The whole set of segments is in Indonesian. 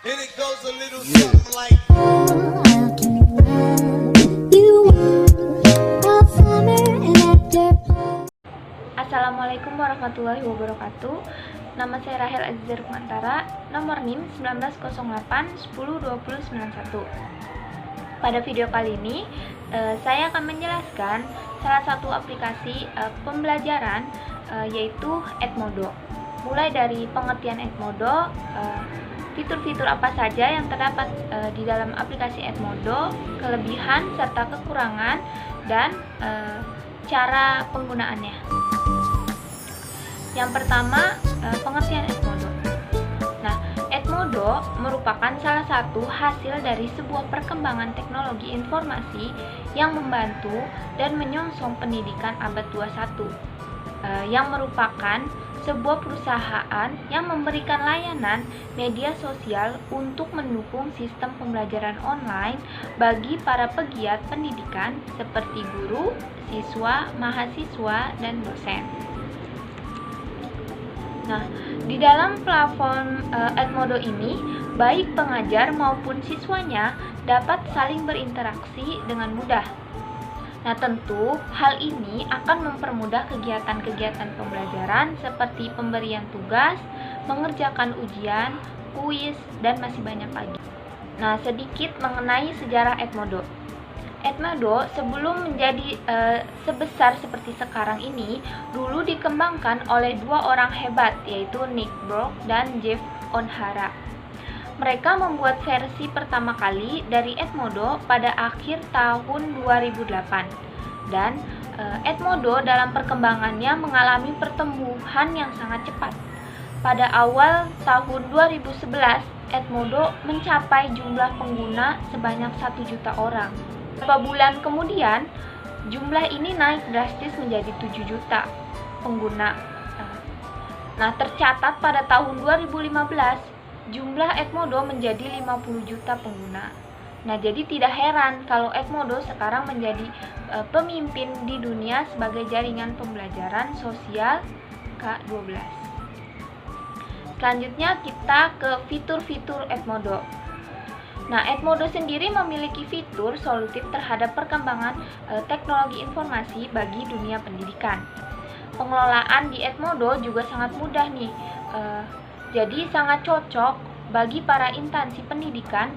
And it goes a little something like Assalamualaikum warahmatullahi wabarakatuh. Nama saya Rahel Azizar Kumantara, nomor NIM 1908102091. Pada video kali ini, saya akan menjelaskan salah satu aplikasi pembelajaran, yaitu Edmodo. Mulai dari pengertian Edmodo, fitur-fitur apa saja yang terdapat di dalam aplikasi Edmodo, kelebihan serta kekurangan, dan cara penggunaannya. Yang pertama, pengertian Edmodo. Nah, Edmodo merupakan salah satu hasil dari sebuah perkembangan teknologi informasi yang membantu dan menyongsong pendidikan abad 21, yang merupakan sebuah perusahaan yang memberikan layanan media sosial untuk mendukung sistem pembelajaran online bagi para pegiat pendidikan seperti guru, siswa, mahasiswa, dan dosen. Nah, di dalam platform Edmodo ini, baik pengajar maupun siswanya dapat saling berinteraksi dengan mudah. Nah, tentu hal ini akan mempermudah kegiatan-kegiatan pembelajaran seperti pemberian tugas, mengerjakan ujian, kuis, dan masih banyak lagi. Nah, sedikit mengenai sejarah Edmodo. Edmodo sebelum menjadi sebesar seperti sekarang ini, dulu dikembangkan oleh dua orang hebat, yaitu Nick Brock dan Jeff Onhara. Mereka membuat versi pertama kali dari Edmodo pada akhir tahun 2008, dan Edmodo dalam perkembangannya mengalami pertumbuhan yang sangat cepat. Pada awal tahun 2011, Edmodo mencapai jumlah pengguna sebanyak 1 juta orang. Beberapa bulan kemudian, jumlah ini naik drastis menjadi 7 juta pengguna. Nah, tercatat pada tahun 2015, jumlah Edmodo menjadi 50 juta pengguna. Nah, jadi tidak heran kalau Edmodo sekarang menjadi pemimpin di dunia sebagai jaringan pembelajaran sosial K12. Selanjutnya kita ke fitur-fitur Edmodo. Nah, Edmodo sendiri memiliki fitur solutif terhadap perkembangan teknologi informasi bagi dunia pendidikan. Pengelolaan di Edmodo juga sangat mudah nih, jadi sangat cocok bagi para instansi pendidikan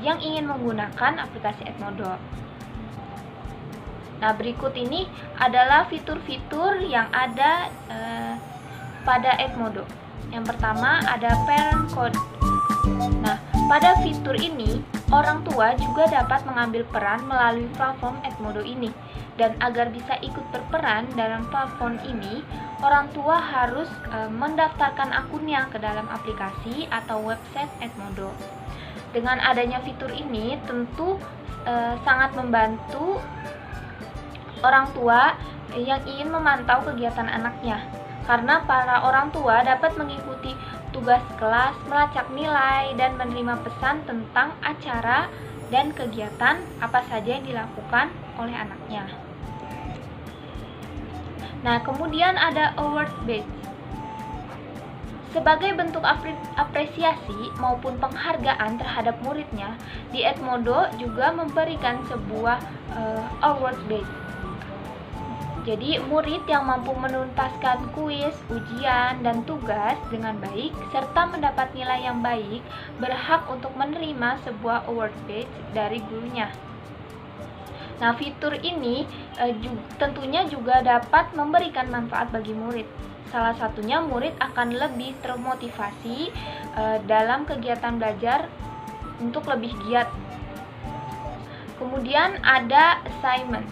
yang ingin menggunakan aplikasi Edmodo. Nah, berikut ini adalah fitur-fitur yang ada pada Edmodo. Yang pertama ada parent code. Nah, pada fitur ini, orang tua juga dapat mengambil peran melalui platform Edmodo ini. Dan agar bisa ikut berperan dalam platform ini, orang tua harus mendaftarkan akunnya ke dalam aplikasi atau website Edmodo. Dengan adanya fitur ini, tentu sangat membantu orang tua yang ingin memantau kegiatan anaknya. Karena para orang tua dapat mengikuti tugas kelas, melacak nilai, dan menerima pesan tentang acara dan kegiatan apa saja yang dilakukan oleh anaknya. Nah, kemudian ada award badge. Sebagai bentuk apresiasi maupun penghargaan terhadap muridnya, di Edmodo juga memberikan sebuah award badge. Jadi, murid yang mampu menuntaskan kuis, ujian, dan tugas dengan baik, serta mendapat nilai yang baik, berhak untuk menerima sebuah award badge dari gurunya. Nah, fitur ini tentunya juga dapat memberikan manfaat bagi murid. Salah satunya, murid akan lebih termotivasi dalam kegiatan belajar untuk lebih giat. Kemudian ada assignment.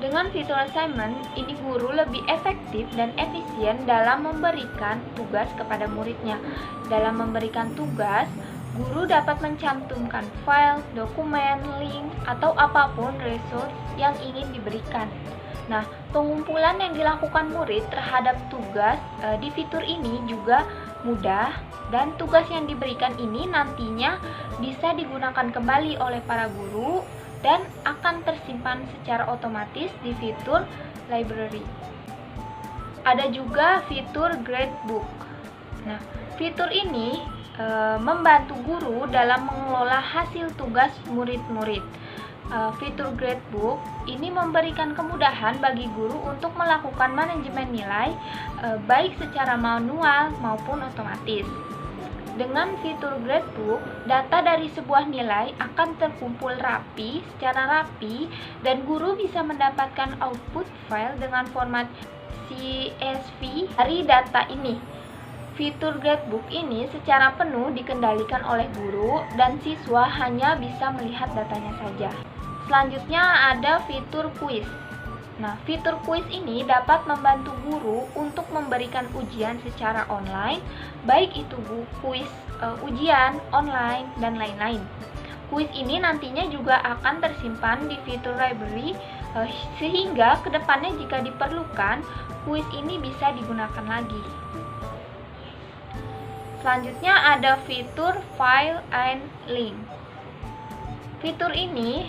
Dengan fitur assignment, ini guru lebih efektif dan efisien dalam memberikan tugas kepada muridnya. Dalam memberikan tugas, guru dapat mencantumkan file, dokumen, link, atau apapun resource yang ingin diberikan. Nah, pengumpulan yang dilakukan murid terhadap tugas di fitur ini juga mudah, dan tugas yang diberikan ini nantinya bisa digunakan kembali oleh para guru dan akan tersimpan secara otomatis di fitur library. Ada juga fitur gradebook. Nah, Fitur ini membantu guru dalam mengelola hasil tugas murid-murid. Fitur Gradebook ini memberikan kemudahan bagi guru untuk melakukan manajemen nilai baik secara manual maupun otomatis. Dengan fitur Gradebook, data dari sebuah nilai akan terkumpul secara rapi, dan guru bisa mendapatkan output file dengan format CSV dari data ini. Fitur Gradebook ini secara penuh dikendalikan oleh guru dan siswa hanya bisa melihat datanya saja. Selanjutnya ada fitur kuis. Nah, fitur kuis ini dapat membantu guru untuk memberikan ujian secara online, baik itu kuis ujian online dan lain-lain. Kuis ini nantinya juga akan tersimpan di fitur library, sehingga kedepannya jika diperlukan, kuis ini bisa digunakan lagi. Selanjutnya ada fitur File and Link. Fitur ini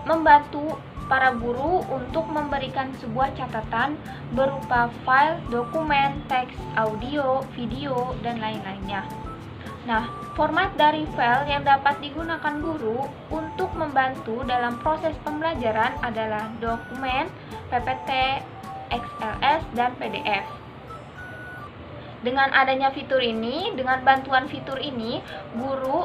membantu para guru untuk memberikan sebuah catatan berupa file, dokumen, teks, audio, video, dan lain-lainnya. Nah, format dari file yang dapat digunakan guru untuk membantu dalam proses pembelajaran adalah dokumen, PPT, XLS, dan PDF. Dengan adanya dengan bantuan fitur ini, guru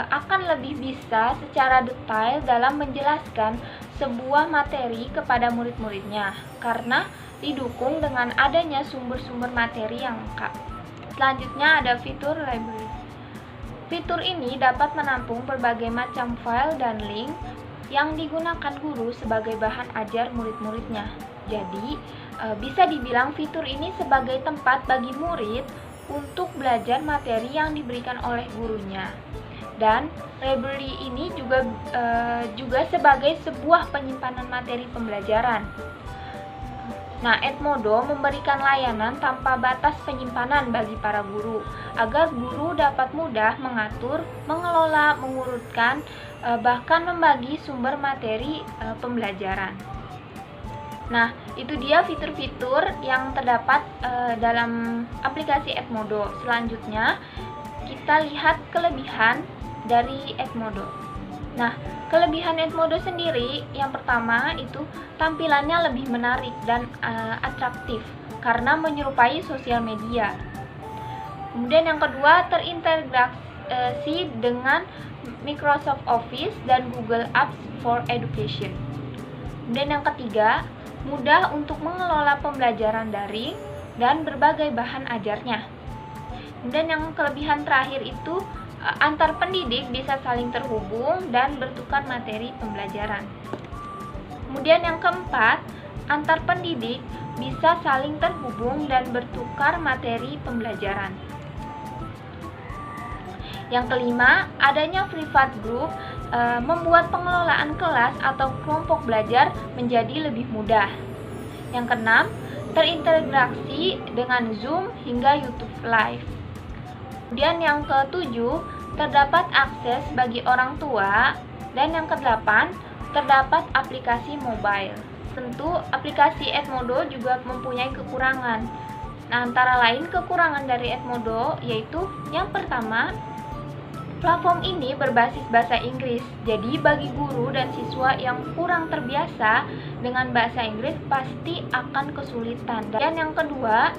akan lebih bisa secara detail dalam menjelaskan sebuah materi kepada murid-muridnya, karena didukung dengan adanya sumber-sumber materi yang lengkap. Selanjutnya ada fitur library. Fitur ini dapat menampung berbagai macam file dan link yang digunakan guru sebagai bahan ajar murid-muridnya. Jadi, bisa dibilang fitur ini sebagai tempat bagi murid untuk belajar materi yang diberikan oleh gurunya. Dan library ini juga sebagai sebuah penyimpanan materi pembelajaran. Nah, Edmodo memberikan layanan tanpa batas penyimpanan bagi para guru, agar guru dapat mudah mengatur, mengelola, mengurutkan, bahkan membagi sumber materi pembelajaran. Nah, itu dia fitur-fitur yang terdapat dalam aplikasi Edmodo. Selanjutnya, kita lihat kelebihan dari Edmodo. Nah, kelebihan Edmodo sendiri, yang pertama itu tampilannya lebih menarik dan atraktif karena menyerupai sosial media. Kemudian yang kedua, terintegrasi dengan Microsoft Office dan Google Apps for Education. Kemudian yang ketiga, mudah untuk mengelola pembelajaran daring dan berbagai bahan ajarnya. Kemudian yang kelebihan terakhir itu antar pendidik bisa saling terhubung dan bertukar materi pembelajaran. Kemudian yang keempat, antar pendidik bisa saling terhubung dan bertukar materi pembelajaran. Yang kelima, adanya privat group membuat pengelolaan kelas atau kelompok belajar menjadi lebih mudah. Yang keenam, terintegrasi dengan Zoom hingga YouTube Live. Kemudian yang ketujuh, terdapat akses bagi orang tua. Dan yang kedelapan, terdapat aplikasi mobile. Tentu aplikasi Edmodo juga mempunyai kekurangan. Nah, antara lain kekurangan dari Edmodo yaitu yang pertama, platform ini berbasis bahasa Inggris, jadi bagi guru dan siswa yang kurang terbiasa dengan bahasa Inggris pasti akan kesulitan. Dan yang kedua,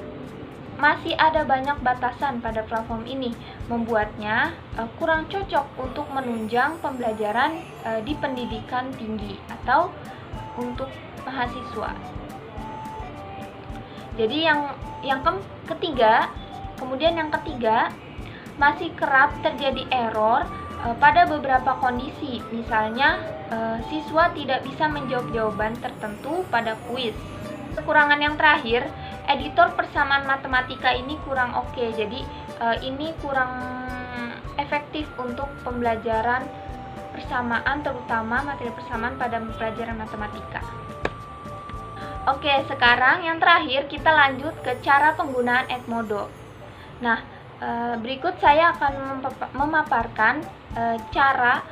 masih ada banyak batasan pada platform ini, membuatnya kurang cocok untuk menunjang pembelajaran di pendidikan tinggi atau untuk mahasiswa. Jadi kemudian yang ketiga, masih kerap terjadi error pada beberapa kondisi, misalnya siswa tidak bisa menjawab jawaban tertentu pada kuis. Kekurangan yang terakhir, editor persamaan matematika ini kurang oke, jadi ini kurang efektif untuk pembelajaran persamaan, terutama materi persamaan pada pelajaran matematika. Oke, sekarang yang terakhir kita lanjut ke cara penggunaan Edmodo. Nah, berikut saya akan memaparkan cara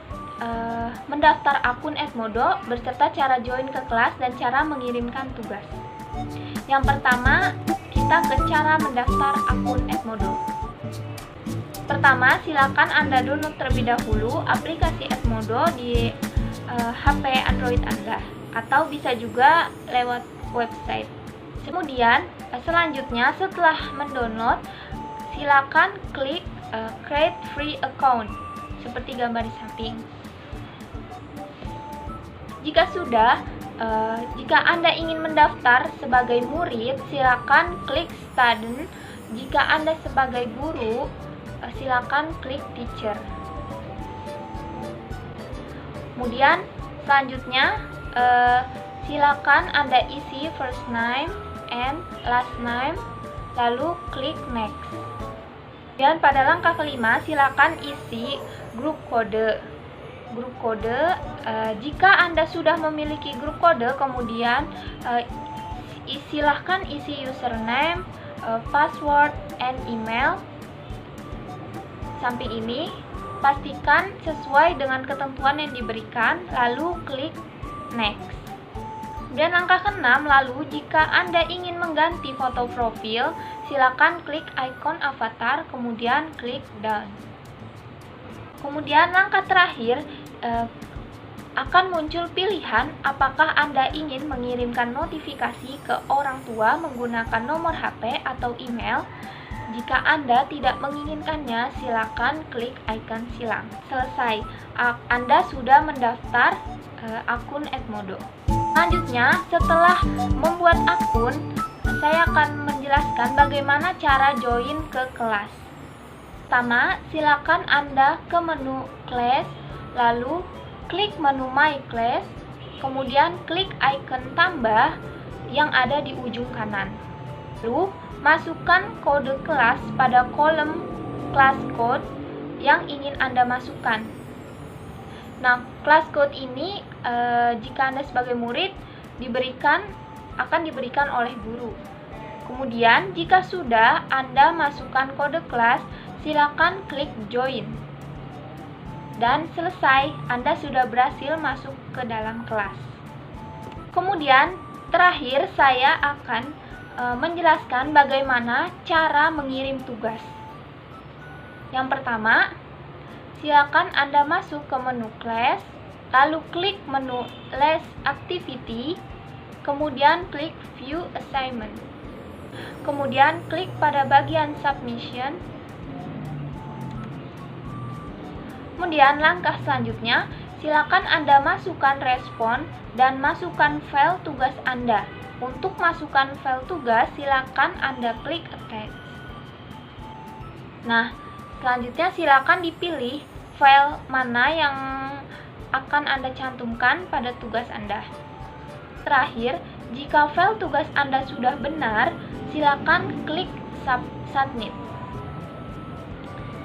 mendaftar akun Edmodo beserta cara join ke kelas dan cara mengirimkan tugas. Yang pertama, kita ke cara mendaftar akun Edmodo. Pertama, silakan Anda download terlebih dahulu aplikasi Edmodo di HP Android Anda, atau bisa juga lewat website. Kemudian, selanjutnya setelah mendownload, silakan klik Create Free Account seperti gambar di samping. Jika Anda ingin mendaftar sebagai murid, silakan klik Student. Jika Anda sebagai guru, silakan klik Teacher. Kemudian selanjutnya silakan Anda isi first name and last name, lalu klik Next. Dan pada langkah kelima, silakan isi grup kode. Jika Anda sudah memiliki grup kode, kemudian silahkan isi username, password, and email. Sampai ini, pastikan sesuai dengan ketentuan yang diberikan, lalu klik Next. Dan langkah keenam, lalu jika Anda ingin mengganti foto profil, silakan klik icon avatar, kemudian klik Done. Kemudian langkah terakhir, akan muncul pilihan apakah Anda ingin mengirimkan notifikasi ke orang tua menggunakan nomor HP atau email. Jika Anda tidak menginginkannya, silakan klik icon silang. Selesai, Anda sudah mendaftar akun Edmodo. Selanjutnya, setelah membuat akun, saya akan menjelaskan bagaimana cara join ke kelas. Pertama, silakan Anda ke menu Class, lalu klik menu My Class, kemudian klik icon tambah yang ada di ujung kanan. Lalu, masukkan kode kelas pada kolom class code yang ingin Anda masukkan. Nah, class code ini jika Anda sebagai murid akan diberikan oleh guru. Kemudian, jika sudah Anda masukkan kode kelas, silakan klik join. Dan selesai, Anda sudah berhasil masuk ke dalam kelas. Kemudian, terakhir saya akan menjelaskan bagaimana cara mengirim tugas. Yang pertama, silakan Anda masuk ke menu Class, lalu klik menu Less Activity, kemudian klik View Assignment. Kemudian klik pada bagian Submission. Kemudian langkah selanjutnya, silakan Anda masukkan respon dan masukkan file tugas Anda. Untuk masukkan file tugas, silakan Anda klik Attach. Nah, selanjutnya silakan dipilih file mana yang akan Anda cantumkan pada tugas Anda. Terakhir, jika file tugas Anda sudah benar, silakan klik Submit.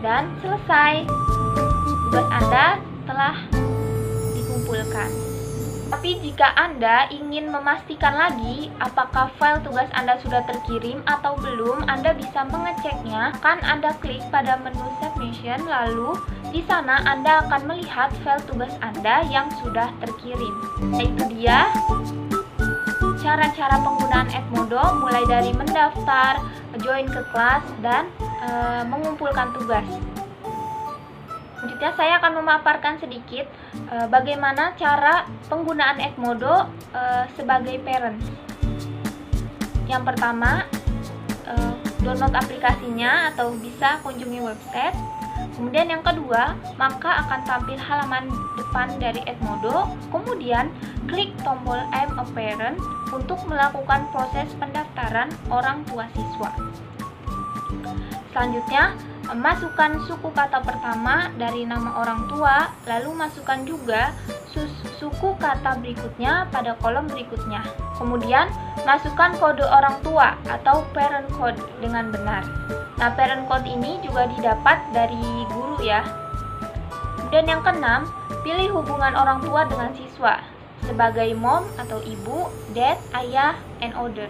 Dan selesai. Tugas Anda telah dikumpulkan. Tapi jika Anda ingin memastikan lagi apakah file tugas Anda sudah terkirim atau belum, Anda bisa mengeceknya. Anda klik pada menu Submission, lalu di sana Anda akan melihat file tugas Anda yang sudah terkirim. Itu dia cara-cara penggunaan Edmodo, mulai dari mendaftar, join ke kelas, dan mengumpulkan tugas. Selanjutnya saya akan memaparkan sedikit bagaimana cara penggunaan Edmodo sebagai parent. Yang pertama, download aplikasinya atau bisa kunjungi website. Kemudian yang kedua, maka akan tampil halaman depan dari Edmodo. Kemudian klik tombol I'm a Parent untuk melakukan proses pendaftaran orang tua siswa. Selanjutnya, masukkan suku kata pertama dari nama orang tua, lalu masukkan juga suku kata berikutnya pada kolom berikutnya. Kemudian, masukkan kode orang tua atau parent code dengan benar. Nah, parent code ini juga didapat dari guru ya. Dan yang keenam, pilih hubungan orang tua dengan siswa sebagai mom atau ibu, dad, ayah, and other.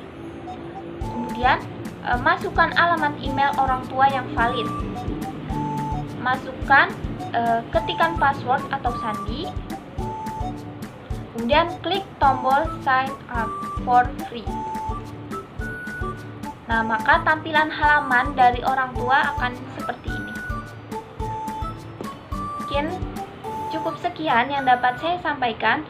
Kemudian, masukkan alamat email orang tua yang valid. Masukkan ketikan password atau sandi. Kemudian klik tombol sign up for free. Nah, maka tampilan halaman dari orang tua akan seperti ini. mungkin cukup sekian yang dapat saya sampaikan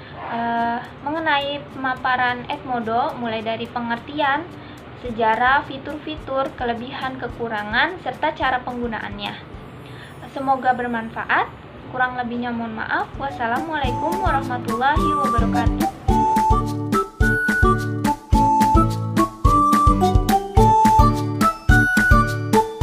mengenai pemaparan Edmodo, mulai dari pengertian, sejarah, fitur-fitur, kelebihan, kekurangan, serta cara penggunaannya. Semoga bermanfaat. Kurang lebihnya mohon maaf. Wassalamualaikum warahmatullahi wabarakatuh.